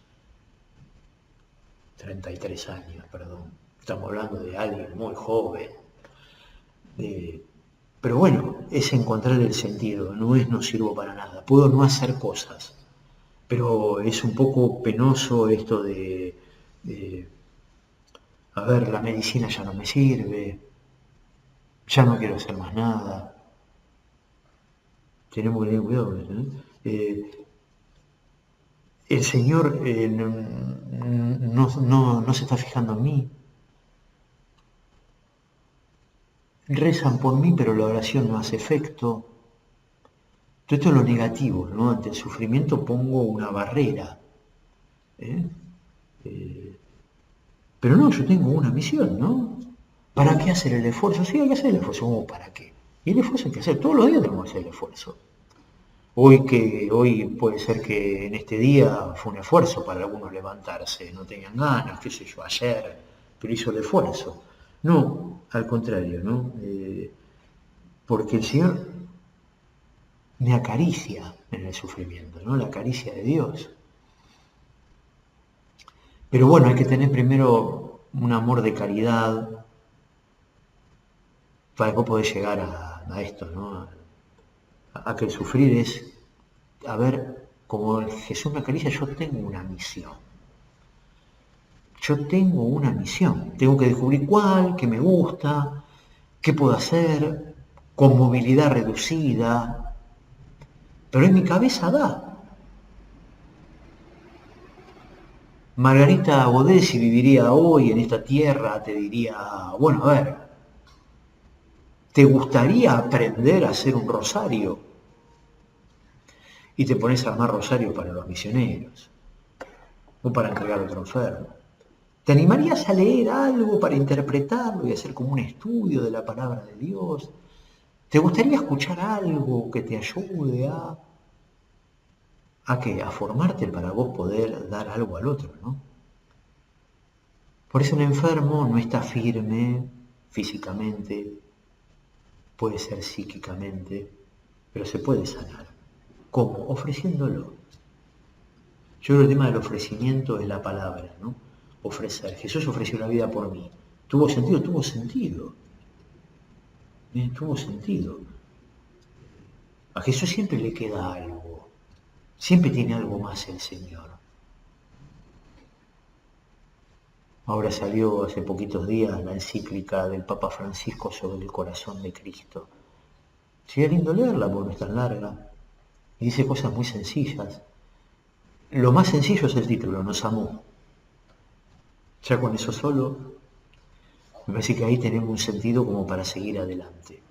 33 años, perdón. Estamos hablando de alguien muy joven. Pero bueno, es encontrar el sentido, no es no sirvo para nada. Puedo no hacer cosas, pero es un poco penoso esto a ver, la medicina ya no me sirve, ya no quiero hacer más nada. Tenemos que tener cuidado, ¿no? El Señor no se está fijando en mí. Rezan por mí, pero la oración no hace efecto. Todo esto es lo negativo, ¿no? Ante el sufrimiento pongo una barrera. ¿eh? Pero no, yo tengo una misión, ¿no? ¿Para qué hacer el esfuerzo? Sí, hay que hacer el esfuerzo. ¿Cómo para qué? Y el esfuerzo hay que hacer. Todos los días tenemos que hacer el esfuerzo. Hoy puede ser que en este día fue un esfuerzo para algunos levantarse, no tenían ganas, qué sé yo, ayer, pero hizo el esfuerzo. No, al contrario, ¿no? Porque el Señor me acaricia en el sufrimiento, ¿no? La caricia de Dios. Pero bueno, hay que tener primero un amor de caridad para después poder llegar a esto, ¿no? A que el sufrir es, a ver, como Jesús me acaricia, yo tengo una misión. Yo tengo una misión. Tengo que descubrir cuál, que me gusta, ¿Qué puedo hacer? Con movilidad reducida. Pero en mi cabeza da. Margarita Godet, si viviría hoy en esta tierra, te diría, bueno, a ver, ¿te gustaría aprender a hacer un rosario? Y te pones a armar rosario para los misioneros, o para entregar a otro enfermo. ¿Te animarías a leer algo para interpretarlo y hacer como un estudio de la palabra de Dios? ¿Te gustaría escuchar algo que te ayude a qué? A formarte para vos poder dar algo al otro, ¿no? Por eso el enfermo no está firme físicamente, puede ser psíquicamente, pero se puede sanar. ¿Cómo? Ofreciéndolo. Yo creo que el tema del ofrecimiento es la palabra, ¿no? Ofrecer. Jesús ofreció la vida por mí. ¿Tuvo sentido? Tuvo sentido. Tuvo sentido. A Jesús siempre le queda algo. Siempre tiene algo más el Señor. Ahora salió hace poquitos días la encíclica del Papa Francisco sobre el corazón de Cristo. Sería lindo leerla porque no es tan larga. Y dice cosas muy sencillas. Lo más sencillo es el título, nos amó. Ya con eso solo, me parece que ahí tenemos un sentido como para seguir adelante.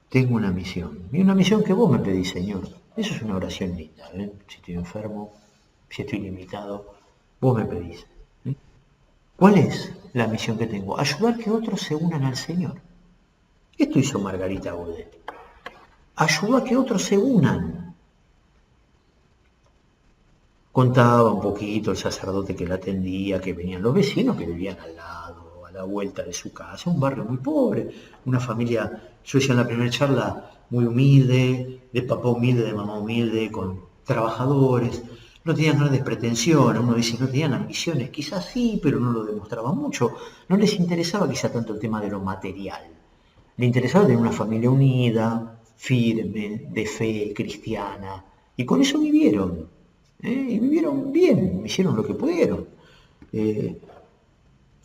Tengo una misión. Y una misión que vos me pedís, Señor. Eso es una oración linda, ¿eh? Si estoy enfermo, si estoy limitado, vos me pedís. ¿Eh? ¿Cuál es la misión que tengo? Ayudar que otros se unan al Señor. Esto hizo Margarita Godet. Ayudó a que otros se unan. Contaba un poquito el sacerdote que la atendía, que venían los vecinos que vivían al lado, a la vuelta de su casa, un barrio muy pobre, una familia, yo decía en la primera charla, muy humilde, de papá humilde, de mamá humilde, con trabajadores, no tenían grandes pretensiones, uno dice no tenían ambiciones, quizás sí, pero no lo demostraban mucho, no les interesaba quizá tanto el tema de lo material, le interesaba tener una familia unida, firme, de fe cristiana, y con eso vivieron. Y vivieron bien, hicieron lo que pudieron.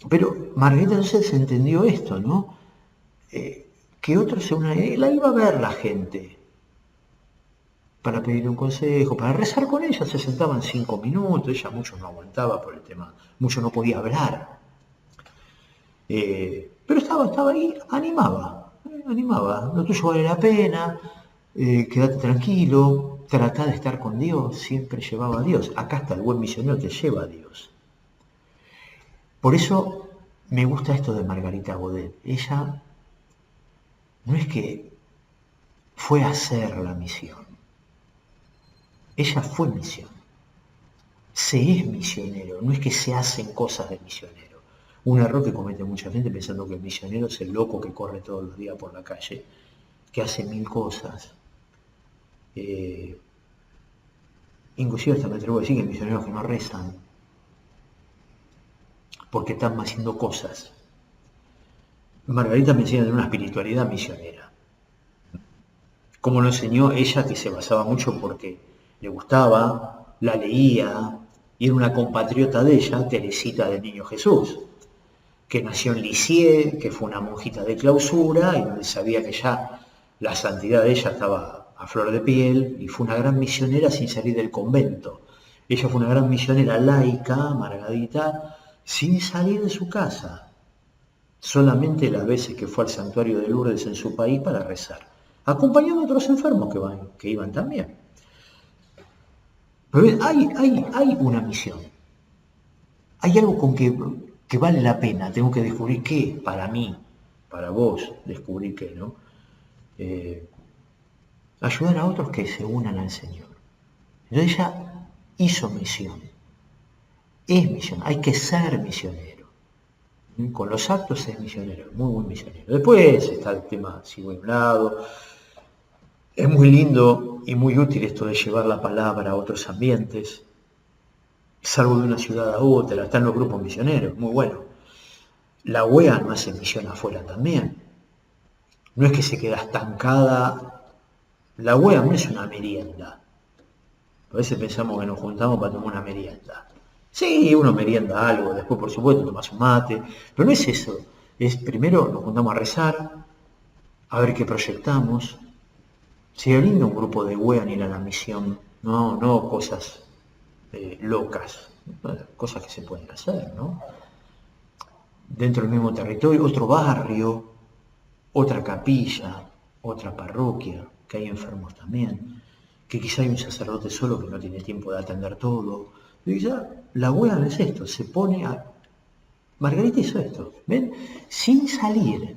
Pero Margarita entonces entendió esto, ¿no? Que otros se unan, la iba a ver la gente para pedir un consejo, para rezar con ella, se sentaban 5 minutos, ella mucho no aguantaba por el tema, mucho no podía hablar. Pero estaba ahí, animaba, lo tuyo vale la pena, quédate tranquilo, trata de estar con Dios, siempre llevaba a Dios. Acá está el buen misionero, te lleva a Dios. Por eso me gusta esto de Margarita Godet. Ella no es que fue a hacer la misión, ella fue misión. Se es misionero, no es que se hacen cosas de misionero. Un error que comete mucha gente pensando que el misionero es el loco que corre todos los días por la calle, que hace 1000 cosas. Inclusive hasta me atrevo a decir que hay misioneros que no rezan, porque están haciendo cosas. Margarita me enseña de una espiritualidad misionera. Como lo enseñó ella, que se basaba mucho porque le gustaba, la leía, y era una compatriota de ella, Teresita del Niño Jesús, que nació en Lisieux, que fue una monjita de clausura, y donde sabía que ya la santidad de ella estaba a flor de piel, y fue una gran misionera sin salir del convento. Ella fue una gran misionera laica, Margarita, sin salir de su casa, solamente las veces que fue al santuario de Lourdes en su país para rezar, acompañando a otros enfermos que iban también. Pero hay una misión, hay algo con que vale la pena, tengo que descubrir qué, para mí, para vos, descubrir qué, ¿no? Ayudar a otros que se unan al Señor. Entonces ella hizo misión, es misión, hay que ser misionero. Con los actos es misionero, muy buen misionero. Después está el tema, si voy a un lado, es muy lindo y muy útil esto de llevar la palabra a otros ambientes, salgo de una ciudad a otra, están los grupos misioneros, muy bueno. La UEA no hace misión afuera también. No es que se queda estancada. La UEA no es una merienda. A veces pensamos que nos juntamos para tomar una merienda. Sí, uno merienda algo, después por supuesto tomas un mate, pero no es eso. Es primero nos juntamos a rezar, a ver qué proyectamos. Sería lindo un grupo de WEAN ir a la misión, no cosas locas, cosas que se pueden hacer, ¿no? Dentro del mismo territorio, otro barrio, otra capilla, otra parroquia, que hay enfermos también, que quizá hay un sacerdote solo que no tiene tiempo de atender todo. Y ya la WEAN es esto, se pone a... Margarita hizo esto, ¿ven? Sin salir,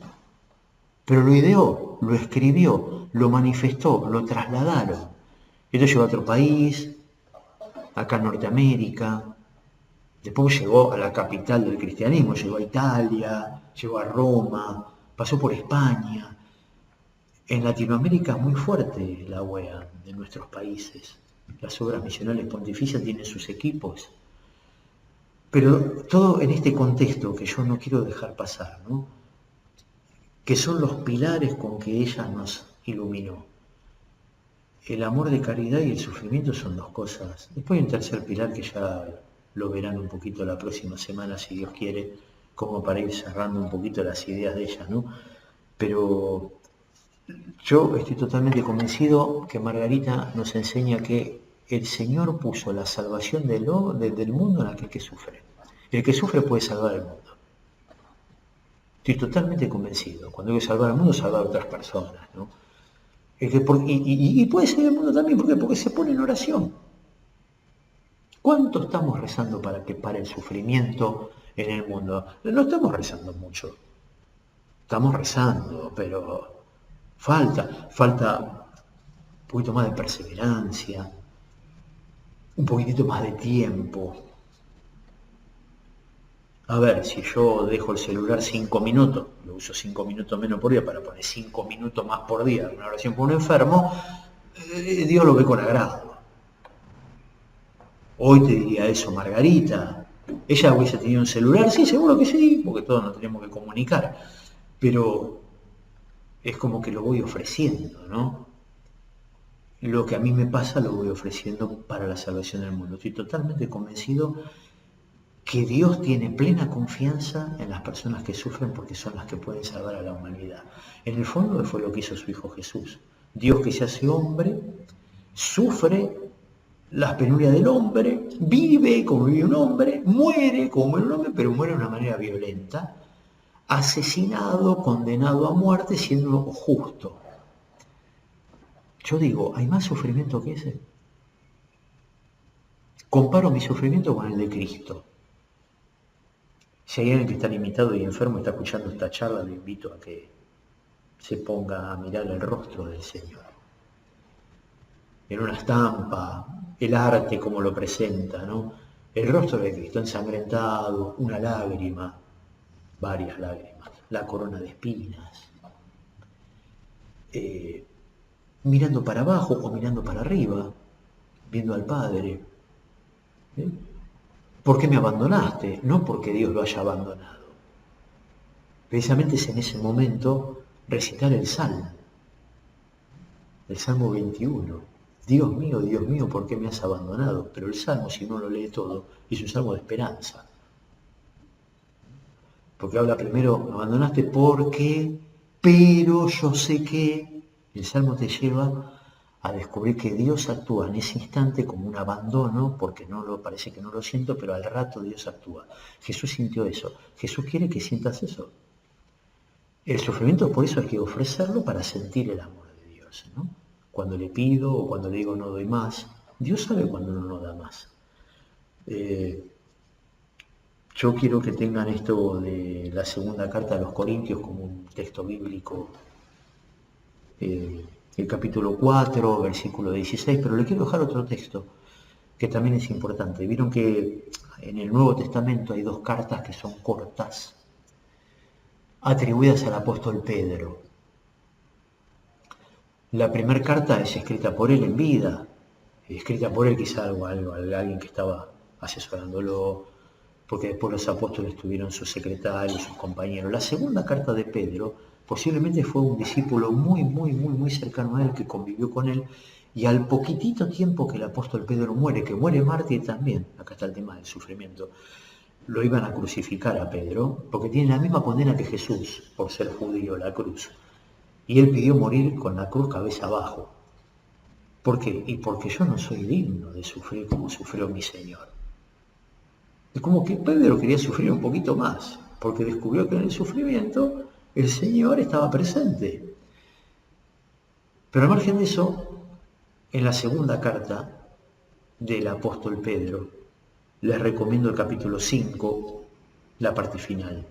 pero lo ideó, lo escribió, lo manifestó, lo trasladaron. Esto llegó a otro país, acá en Norteamérica, después llegó a la capital del cristianismo, llegó a Italia, llegó a Roma, pasó por España. En Latinoamérica es muy fuerte la UEA de nuestros países. Las obras misionales pontificias tienen sus equipos. Pero todo en este contexto que yo no quiero dejar pasar, ¿no? Que son los pilares con que ella nos iluminó. El amor de caridad y el sufrimiento son dos cosas. Después hay un tercer pilar que ya lo verán un poquito la próxima semana, si Dios quiere, como para ir cerrando un poquito las ideas de ella, ¿no? Pero yo estoy totalmente convencido que Margarita nos enseña que el Señor puso la salvación del mundo en aquel que sufre. El que sufre puede salvar el mundo. Estoy totalmente convencido. Cuando digo salvar al mundo, salvar a otras personas, ¿no? Y puede ser el mundo también, ¿por qué? Porque se pone en oración. ¿Cuánto estamos rezando para que pare el sufrimiento en el mundo? No estamos rezando mucho. Estamos rezando, pero falta un poquito más de perseverancia, un poquitito más de tiempo. A ver, si yo dejo el celular 5 minutos, lo uso 5 minutos menos por día para poner 5 minutos más por día en una oración por un enfermo, Dios lo ve con agrado. Hoy te diría eso Margarita. ¿Ella hubiese tenido un celular? Sí, seguro que sí, porque todos nos tenemos que comunicar. Pero es como que lo voy ofreciendo, ¿no? Lo que a mí me pasa lo voy ofreciendo para la salvación del mundo. Estoy totalmente convencido que Dios tiene plena confianza en las personas que sufren porque son las que pueden salvar a la humanidad. En el fondo fue lo que hizo su Hijo Jesús. Dios que se hace hombre, sufre las penurias del hombre, vive como vive un hombre, muere como muere un hombre, pero muere de una manera violenta, asesinado, condenado a muerte, siendo justo. Yo digo, ¿hay más sufrimiento que ese? Comparo mi sufrimiento con el de Cristo. Si hay alguien que está limitado y enfermo y está escuchando esta charla, le invito a que se ponga a mirar el rostro del Señor. En una estampa, el arte como lo presenta, ¿no? El rostro de Cristo ensangrentado, una lágrima, varias lágrimas, la corona de espinas, mirando para abajo o mirando para arriba, viendo al Padre. ¿Por qué me abandonaste? No porque Dios lo haya abandonado. Precisamente es en ese momento recitar el Salmo 21. Dios mío, ¿por qué me has abandonado? Pero el Salmo, si uno lo lee todo, es un Salmo de esperanza. Porque habla primero, me abandonaste porque, pero yo sé que. El Salmo te lleva a descubrir que Dios actúa en ese instante como un abandono, porque parece que no lo siento, pero al rato Dios actúa. Jesús sintió eso. Jesús quiere que sientas eso. El sufrimiento por eso hay que ofrecerlo para sentir el amor de Dios, ¿no? Cuando le pido o cuando le digo no doy más, Dios sabe cuando uno no da más. Yo quiero que tengan esto de la segunda carta a los Corintios como un texto bíblico, el capítulo 4, versículo 16, pero le quiero dejar otro texto que también es importante. Vieron que en el Nuevo Testamento hay 2 cartas que son cortas, atribuidas al apóstol Pedro. La primera carta es escrita por él en vida, escrita por él quizá alguien que estaba asesorándolo, porque después los apóstoles tuvieron sus secretarios, sus compañeros. La segunda carta de Pedro Posiblemente fue un discípulo muy cercano a él, que convivió con él, y al poquitito tiempo que el apóstol Pedro muere, que muere mártir también, acá está el tema del sufrimiento, lo iban a crucificar a Pedro, porque tiene la misma condena que Jesús por ser judío, la cruz. Y él pidió morir con la cruz cabeza abajo. ¿Por qué? Y porque yo no soy digno de sufrir como sufrió mi Señor. Es como que Pedro quería sufrir un poquito más, porque descubrió que en el sufrimiento el Señor estaba presente. Pero al margen de eso, en la segunda carta del apóstol Pedro, les recomiendo el capítulo 5, la parte final,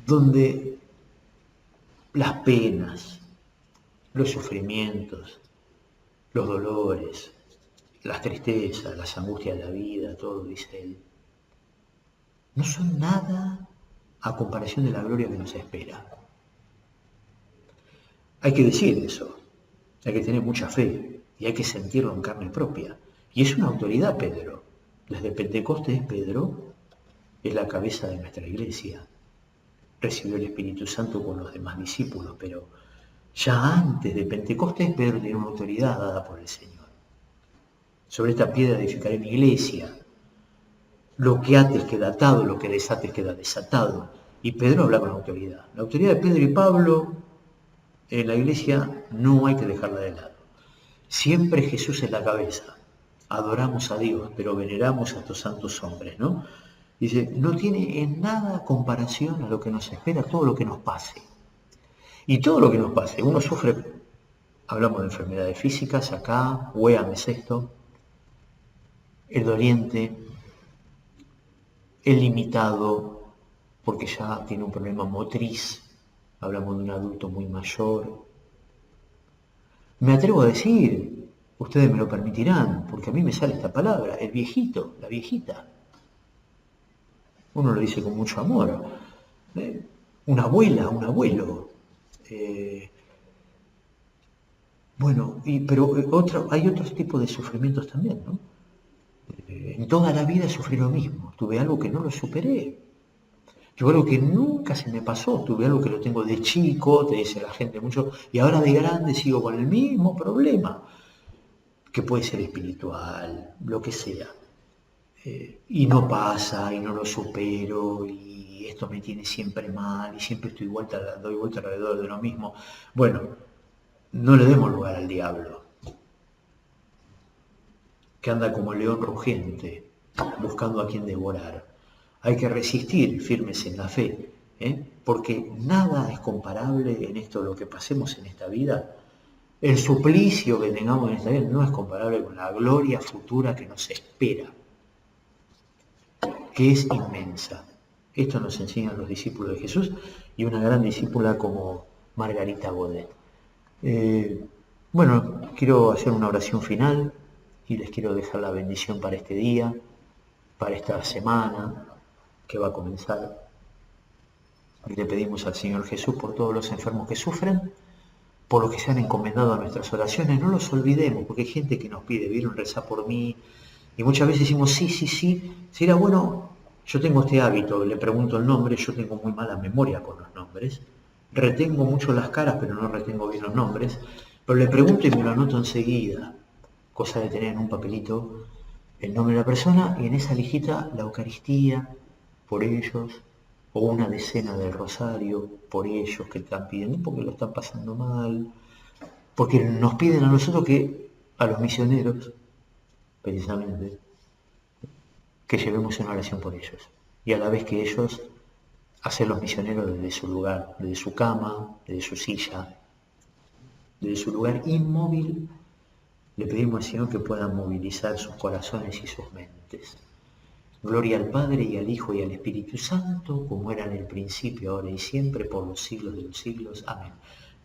donde las penas, los sufrimientos, los dolores, las tristezas, las angustias de la vida, todo, dice él, no son nada a comparación de la gloria que nos espera. Hay que decir eso, hay que tener mucha fe y hay que sentirlo en carne propia. Y es una autoridad Pedro. Desde Pentecostés Pedro es la cabeza de nuestra iglesia. Recibió el Espíritu Santo con los demás discípulos, pero ya antes de Pentecostés Pedro tiene una autoridad dada por el Señor. Sobre esta piedra edificaré mi iglesia. Lo que ates queda atado, lo que desates queda desatado. Y Pedro habla con autoridad. La autoridad de Pedro y Pablo en la iglesia no hay que dejarla de lado. Siempre Jesús es la cabeza. Adoramos a Dios, pero veneramos a estos santos hombres, ¿no? Dice, no tiene en nada comparación a lo que nos espera, todo lo que nos pase. Y todo lo que nos pase, uno sufre, hablamos de enfermedades físicas, acá, Weam es esto, el doliente, el limitado, porque ya tiene un problema motriz, hablamos de un adulto muy mayor. Me atrevo a decir, ustedes me lo permitirán, porque a mí me sale esta palabra, el viejito, la viejita. Uno lo dice con mucho amor. Una abuela, un abuelo. Pero hay otros tipos de sufrimientos también, ¿no? En toda la vida sufrí lo mismo. Tuve algo que no lo superé. Tuve algo que nunca se me pasó. Tuve algo que lo tengo de chico, te dice la gente mucho, y ahora de grande sigo con el mismo problema, que puede ser espiritual, lo que sea. Y no pasa, y no lo supero, y esto me tiene siempre mal, y siempre doy vuelta alrededor de lo mismo. Bueno, no le demos lugar al diablo, que anda como león rugiente, buscando a quien devorar. Hay que resistir firmes en la fe, porque nada es comparable en esto, lo que pasemos en esta vida. El suplicio que tengamos en esta vida no es comparable con la gloria futura que nos espera, que es inmensa. Esto nos enseñan los discípulos de Jesús y una gran discípula como Margarita Godet. Quiero hacer una oración final y les quiero dejar la bendición para este día, para esta semana que va a comenzar. Y le pedimos al Señor Jesús por todos los enfermos que sufren, por los que se han encomendado a nuestras oraciones. No los olvidemos, porque hay gente que nos pide, vieron, rezar por mí, y muchas veces decimos, sí, será bueno, yo tengo este hábito, le pregunto el nombre, yo tengo muy mala memoria con los nombres, retengo mucho las caras, pero no retengo bien los nombres, pero le pregunto y me lo anoto enseguida, cosa de tener en un papelito el nombre de la persona, y en esa lijita la Eucaristía, por ellos, o una decena del rosario, por ellos que están pidiendo, porque lo están pasando mal, porque nos piden a nosotros a los misioneros, precisamente, que llevemos una oración por ellos. Y a la vez que ellos, hacer los misioneros desde su lugar, desde su cama, desde su silla, desde su lugar inmóvil, le pedimos al Señor que puedan movilizar sus corazones y sus mentes. Gloria al Padre y al Hijo y al Espíritu Santo, como era en el principio, ahora y siempre, por los siglos de los siglos. Amén.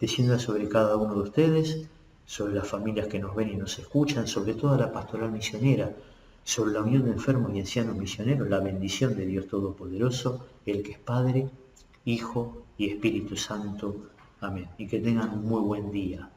Descienda sobre cada uno de ustedes, sobre las familias que nos ven y nos escuchan, sobre toda la pastoral misionera, sobre la unión de enfermos y ancianos misioneros, la bendición de Dios Todopoderoso, el que es Padre, Hijo y Espíritu Santo. Amén. Y que tengan un muy buen día.